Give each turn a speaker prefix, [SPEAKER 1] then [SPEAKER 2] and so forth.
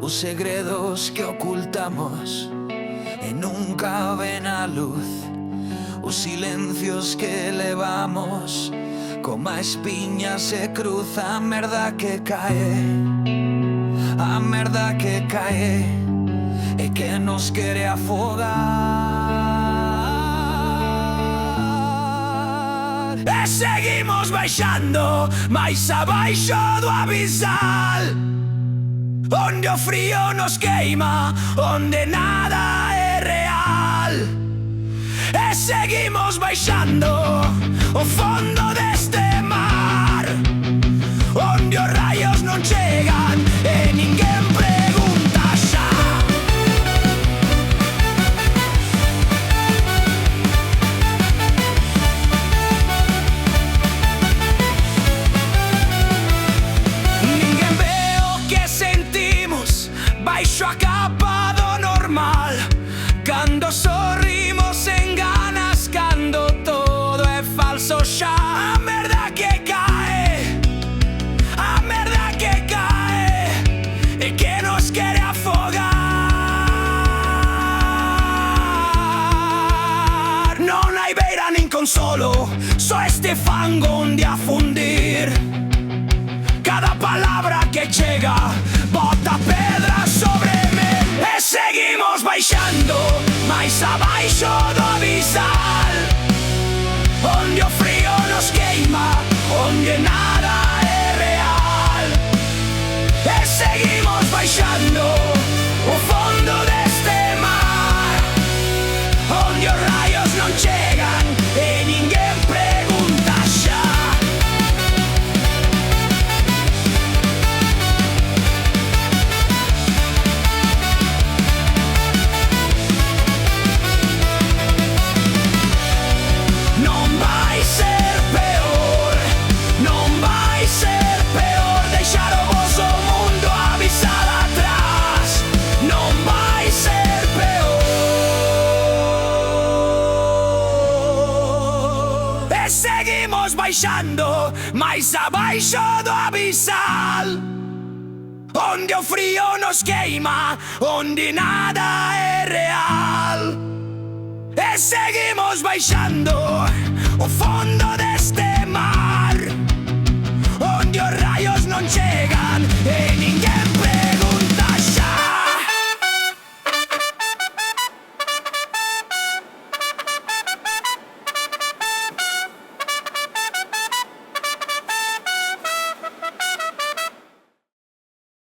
[SPEAKER 1] Os segredos que ocultamos e nunca ven a luz, os silencios que levamos como a espiña se cruza. A merda que cae e que nos quere afogar. E seguimos baixando máis abaixo do abisal, onde o frío nos queima, onde nada é real. E seguimos baixando o fondo deste mar, onde os raios non chegan e ninguén pregunta xa. Ninguén ve o que sentimos baixo a capa do normal, cando sorrimos en ganas, cando todo é falso xa. A merda que cae e que nos quere afogar. Non hai beira nin consolo, só este fango onde a fundir. Cada palabra que chega bota pedra sobre mí. E seguimos baixando máis abaixo do abisal, onde o frío nos queima, onde nada é real. E seguimos baixando o fondo deste mar, onde os raios non chegan e ninguén pregunta xa. Non vai ser peor, non vai ser peor deixar o voso mundo abisal atrás. Non vai ser peor. E seguimos baixando máis abaixo do abisal, onde o frío nos queima, onde nada é real. E seguimos baixando o fondo deste mar, onde os raios non chegan